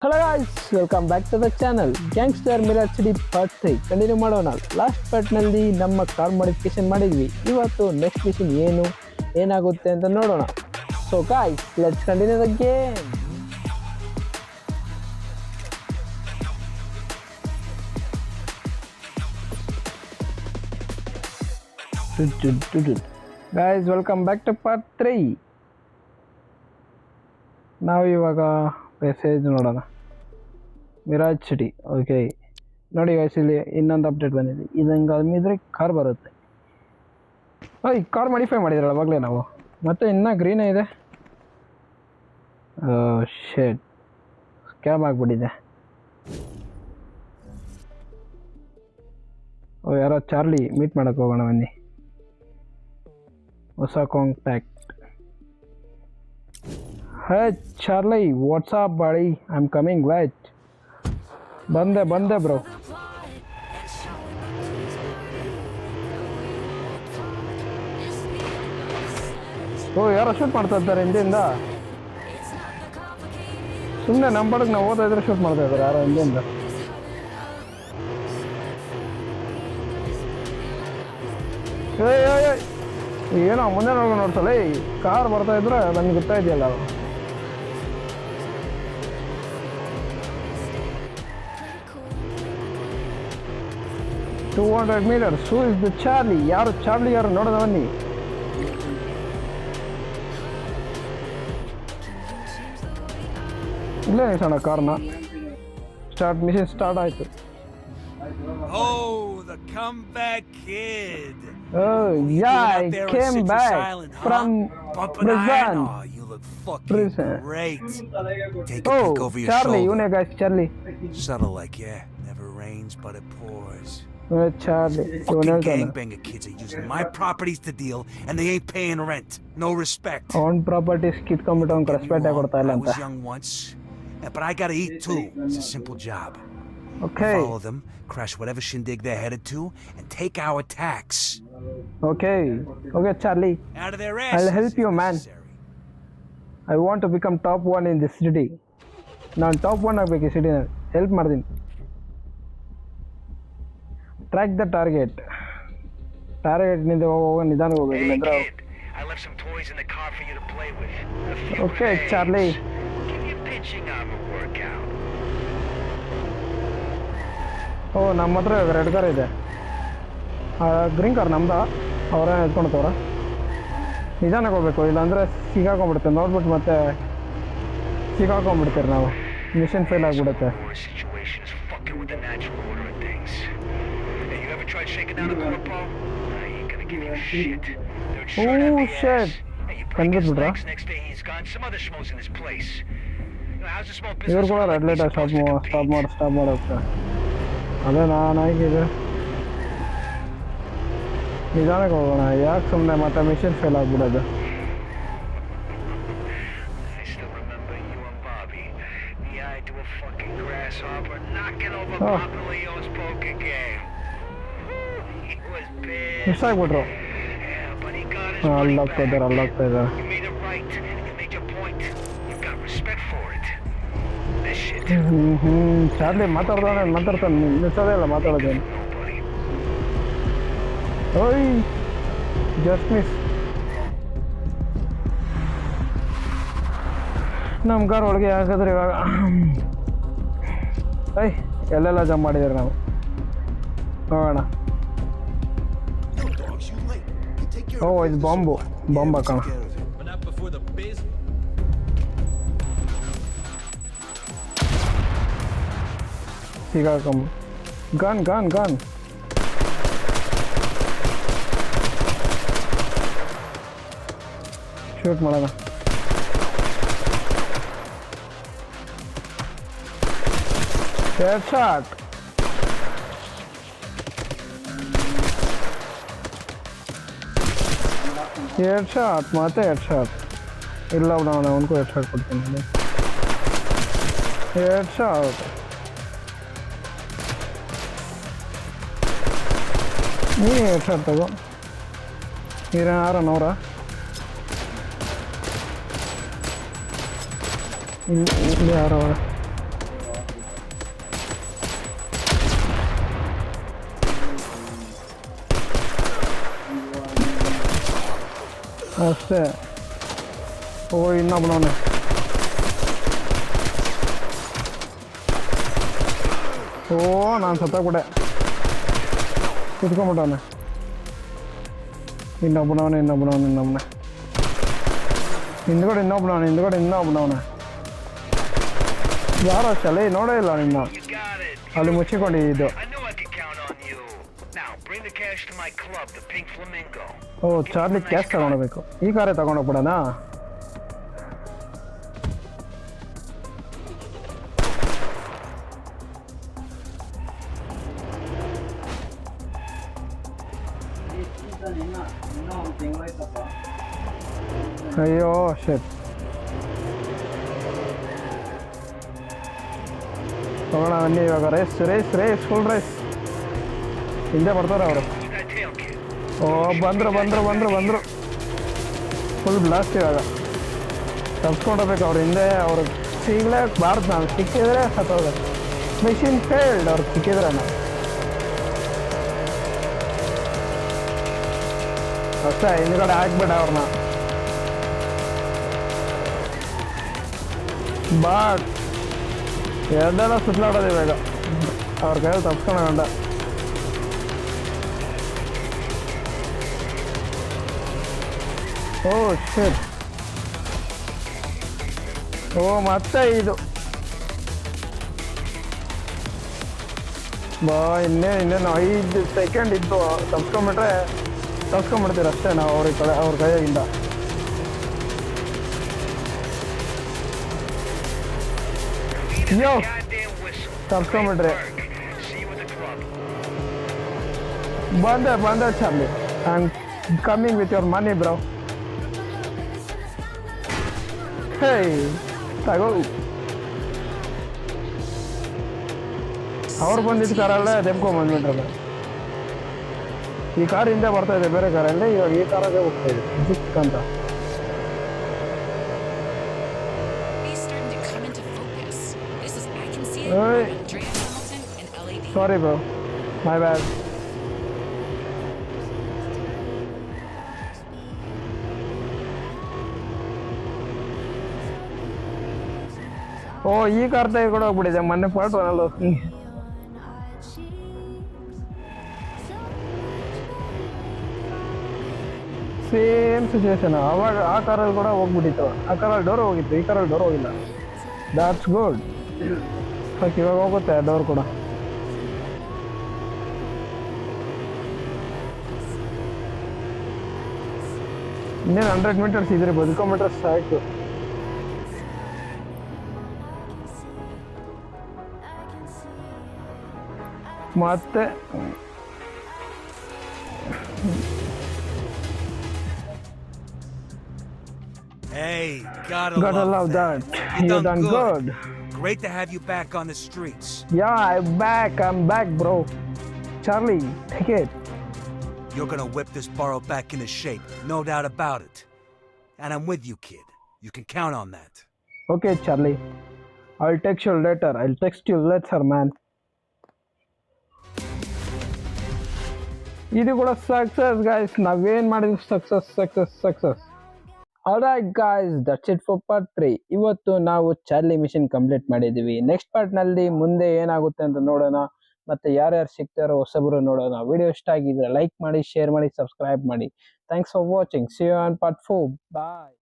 Hello guys, welcome back to the channel. Gangster mirage city part 3 continue ಮಾಡೋಣ. Last ಪಾರ್ಟ್ನಲ್ಲಿ ನಮ್ಮ car modification ಮಾಡಿದ್ವಿ. ಇವತ್ತು ನೆಕ್ಸ್ಟ್ ಮಿಷನ್ ಏನಾಗುತ್ತೆ ಅಂತ ನೋಡೋಣ. So guys, let's continue the game. Guys, welcome back to part 3. ನಾವು ಇವಾಗ ಮೆಸೇಜ್ ನೋಡೋಣ. Mirage city. ಓಕೆ, ನೋಡಿ ಗೈಸ್, ಇಲ್ಲಿ ಇನ್ನೊಂದು ಅಪ್ಡೇಟ್ ಬಂದಿದೆ. ಇದಂಗೆ ಅದ್ಮಿದ್ರೆ ಕಾರ್ ಬರುತ್ತೆ. ಈ ಕಾರ್ ಮಾಡಿಫೈ ಮಾಡಿದ್ರಲ್ಲ ಅವಾಗಲೇ ನಾವು. ಮತ್ತೆ ಇನ್ನೂ ಗ್ರೀನೇ ಇದೆ. ಶೇಡ್ ಸ್ಕ್ಯಾಮ್ ಆಗಿಬಿಟ್ಟಿದೆ. ಯಾರೋ ಚಾರ್ಲಿ ಮೀಟ್ ಮಾಡೋಕ್ಕೆ ಹೋಗೋಣ ಬನ್ನಿ. ಹೊಸ contact. Hey Charlie, what's up buddy, I am coming. Wait, ಬಂದೆ ಬ್ರೋ. ಯಾರೋ ಶೂಟ್ ಮಾಡ್ತಾ ಇದ್ದಾರೆ ಹಿಂದೆಯಿಂದ. ಸುಮ್ಮನೆ ನಮ್ಮ ಬಡಕ್ಕೆ ನಾವು ಓದ್ತಾ ಇದ್ರೆ ಶೂಟ್ ಮಾಡ್ತಾ ಇದ್ದಾರೆ ಯಾರೋ ಹಿಂದೆಯಿಂದ. ಏನೋ ಮುಂದೆ ನೋಡ್ಸಲ್ಲ. ಕಾರ್ ಬರ್ತಾ ಇದ್ರೆ ನನಗೆ ಗೊತ್ತಾಯ್ತಿಲ್ಲ. 200 meters. Who is the Charlie? ಯಾರು ಚಾರ್ಲಿ? ಯಾರು ನೋಡೋಣ ಬನ್ನಿ. ಇಲ್ಲೇ ನಿಲ್ಸೋಣ ಕಾರ್ನ. ಮಿಷನ್ ಸ್ಟಾರ್ಟ್ ಆಯ್ತು. Oh, the comeback kid. Oh yeah, I came back from prison. Oh, you look fucking great. Take a peek over your Charlie, shoulder. ಇವನೇ guys, Charlie. Subtle like, yeah, never rains but it pours. Charlie, Fucking gangbanger kids are using my properties to deal and they ain't paying rent. No respect. Own properties ಕಿತ್ಕೊಂಡ್ಬಿಟ್ಟು ಅವ್ನಿಗೆ respect ಕೊಡ್ತಾ ಇಲ್ಲ I ಅಂತ. was young once, but I gotta eat too. It's a simple job. Okay. Follow them, crash whatever shindig they're headed to, and take our tax. Okay, Charlie. Out of their ass. I'll help you, man. I want to become top 1 in this city. ನಾನು top 1 ಆಗಬೇಕು ಈ ಸಿಟಿನಲ್ಲಿ. Help ಮಾಡ್ತೀನಿ. Track the target ನಿಂದ ಹೋಗೋ ನಿಧಾನ ಹೋಗಬೇಕು. I left some toys in the car for you to play with. Okay, Charlie. Give your pitching arm a workout. ನಮ್ಮ ಹತ್ರ ರೆಡ್ ಕಾರ್ ಇದೆ. ಗ್ರೀನ್ ಕಾರ್ ನಮ್ದ. ಅವರೇ ಎತ್ಕೊಂಡ್ತವ್ರ. ನಿಧಾನಕ್ಕೆ ಹೋಗ್ಬೇಕು, ಇಲ್ಲಾಂದರೆ ಸಿಗಾಕೊಂಡ್ಬಿಡುತ್ತೆ. ನೋಡ್ಬಿಟ್ಟು ಮತ್ತೆ ಸಿಗಾಕೊಂಡ್ಬಿಡ್ತೀರಿ ನಾವು. ಮಿಷನ್ ಫೇಲ್ ಆಗಿಬಿಡುತ್ತೆ. ಓ ಶೇಟ್, ಕಂಡಿದ್ಬಿಟ್ರಾ? ಇವ್ರು ಕೂಡ ರೆಡ್ ಲೈಟ್ ಸ್ಟಾಪ್ ಮಾಡೋಕ್ಕೆ. ಅದೇ ನಾನಾಗಿದೆ. ನಿಧಾನಕ್ಕೆ ಹೋಗೋಣ. ಯಾಕೆ ಸುಮ್ಮನೆ ಮತ್ತೆ ಮಿಷನ್ ಫೇಲ್ ಆಗಿಬಿಡೋದು. ಮಿಸ್ ಆಗ್ಬಿಟ್ರು. ಅಲ್ಲಾಗ್ತಾ ಇದ್ದಾರೆ. ಚಾರ್ಲಿ ಮಾತಾಡ್ತಾನೆ ನಿಲ್ಸೋದೇ ಇಲ್ಲ ಮಾತಾಡೋದೇನು. ಓಯ್, ಜಸ್ಟ್ ಮಿಸ್. ನಮ್ಮ ಕಾರ್ ಒಳಗೆ ಹಾಕಿದ್ರೆ ಇವಾಗ ಎಲ್ಲೆಲ್ಲ ಜಂಪ್ ಮಾಡಿದ್ದಾರೆ ನಾವು. ನೋಡೋಣ. ಇದು ಬಾಂಬ್ ಹಾಕೋಣ. ಸಿಗಾಕಮ್ಮ. ಗನ್ ಶೂಟ್ ಮಾಡೋಣ. Head shot. ಮತ್ತೆ ಹೆಡ್ ಶಾಟ್. ಇಲ್ಲ ಬಿಡೋಣ, ಅವನಿಗೂ ಹೆಡ್ ಶಾಟ್ ಕೊಡ್ತೀನಿ. Head shot. ನೀನು ಹೆಡ್ ಶಾಟ್ ತಗೋ. ಯಾರನ್ನವರ ಇಲ್ಲಿ ಯಾರವ ಅಷ್ಟೇ. ಓ ಇನ್ನೊಬ್ಬನವನೇ. ಓ ನಾನು ಸತ್ತಾಗ್ಬಿಟ್ಟೆ. ಕುತ್ಕೊಂಡ್ಬಿಟ್ಟವನೆ. ಇನ್ನೊಬ್ಬನವನೇ ಹಿಂದ್ಗಡೆ ಇನ್ನೊಬ್ಬನವನೇ. ಯಾರೋ ಚಲೆ ನೋಡೇ ಇಲ್ಲ ನಿನ್ನ. ಅಲ್ಲಿ ಮುಚ್ಚಿಕೊಂಡಿದ್ದು. ಓ ಚಾರ್ಲಿ ಕ್ಯಾಶ್ ತಗೊಂಡೋಗ್ಬೇಕು. ಈ ಕಾರೇ ತಗೊಂಡೋಗ್ಬಿಡೋಣ. ಅಯ್ಯೋ ಶೇಟ್. ತಗೋಣ ಬನ್ನಿ ಇವಾಗ. Race full race. ಹಿಂದೆ ಬರ್ತಾರೆ ಅವರು. ಓ ಬಂದರು. ಫುಲ್ ಬ್ಲಾಸ್ಟ್ ಇವಾಗ. ತಪ್ಸ್ಕೊಂಡೋಗ್ಬೇಕು ಅವ್ರ ಹಿಂದೆ. ಅವ್ರು ಸಿಗ್ಲೇಬಾರ್ದು. ನಾವು ಸಿಕ್ಕಿದ್ರೆ ಸತ್ತೋಗ್ಬೇಕು. Machine failed. ಅವ್ರು ಸಿಕ್ಕಿದ್ರೆ ನಾವು ಅಷ್ಟೇ. ಹಿಂದ್ಗಡೆ ಹಾಕ್ಬೇಡ ಅವ್ರನ್ನ. ಬಟ್ ಎರಡೆಲ್ಲ ಸುತ್ತಲಾಡೋದು ಇವಾಗ. ಅವ್ರ ಕೈಯಲ್ಲಿ ತಪ್ಸ್ಕೊಂಡ. ಓ ಶಿಟ್. ಓ ಮತ್ತೆ ಇದು ಬಾ. ಇನ್ನೇನು 5 ಸೆಕೆಂಡ್ ಇದ್ದು ತಪ್ಸ್ಕೊಂಡ್ಬಿಡ್ತೀರ ಅಷ್ಟೇ ನಾವು ಅವ್ರ ಕೈಯಾಗಿಂದ. ಅಯ್ಯೋ ತಪ್ಸ್ಕೊಂಡ್ಬಿಟ್ರಿ. ಬಂದೆ Charlie. I am coming with your money bro. Hey ತಗೋ. ಅವ್ರು ಬಂದಿದ್ದ ಕಾರಲ್ಲೇ ತೆಮ್ಕೊಂಡ್ಬಂದ್ಬಿಟ್ರಲ್ಲ. ಈ ಕಾರ್ ಹಿಂದೆ ಬರ್ತಾ ಇದೆ ಬೇರೆ ಕಾರಲ್ಲಿ. ಇವಾಗ ಈ ಕಾರಲ್ಲೇ ಹೋಗ್ತಾ ಇದೆ ಜಿಕ್ ಅಂತ. ಸಾರಿ ಬ್ರೋ, ಮೈ ಬ್ಯಾಡ್. ಓ ಈ ಕಾರ್ ತೆಗೆ ಕೂಡ ಹೋಗ್ಬಿಟ್ಟಿದೆ. ಮೊನ್ನೆ ಪಾರ್ಟ್ 1 ಅಲ್ಲಿ ಸೇಮ್ ಸಿಚುವೇಶನ್. ಅವಾಗ ಆ ಕಾರಲ್ಲಿ ಕೂಡ ಹೋಗ್ಬಿಟ್ಟಿತ್ತು. ಆ ಕಾರಲ್ಲಿ ಡೋರ್ ಹೋಗಿತ್ತು, ಈ ಕಾರಲ್ಲಿ ಡೋರ್ ಹೋಗಿಲ್ಲ. That's good. ಇವಾಗ ಹೋಗುತ್ತೆ ಡೋರ್ ಕೂಡ. ಇನ್ನೇನು 100 ಮೀಟರ್ಸ್ ಇದ್ರೆ ಬದುಕೊಂಬಿಟ್ರೆ ಸಾಕು. ಮತ್ತೆ Hey, gotta love that. You done good. Great to have you back on the streets. Yeah, I'm back bro. Charlie, take it. You're gonna whip this borough back into shape, no doubt about it. And I'm with you, kid. You can count on that. Okay, Charlie. I'll text you later. Man. ಇದು ಕೂಡ success guys. ನಾವೇನ್ ಮಾಡಿದ್ವಿ success. All right guys, that's it for part 3. ಇವತ್ತು ನಾವು Charlie mission complete ಮಾಡಿದೀವಿ. Next part ನಲ್ಲಿ ಮುಂದೆ ಏನಾಗುತ್ತೆ ಅಂತ ನೋಡೋಣ. ಮತ್ತೆ ಯಾರ್ಯಾರು ಸಿಗ್ತಾರೋ ಹೊಸಬರು ನೋಡೋಣ. ವಿಡಿಯೋ ಇಷ್ಟ ಆಗಿದ್ರೆ ಲೈಕ್ ಮಾಡಿ, ಶೇರ್ ಮಾಡಿ, ಸಬ್ಸ್ಕ್ರೈಬ್ ಮಾಡಿ. Thanks for watching. See you on part 4. Bye.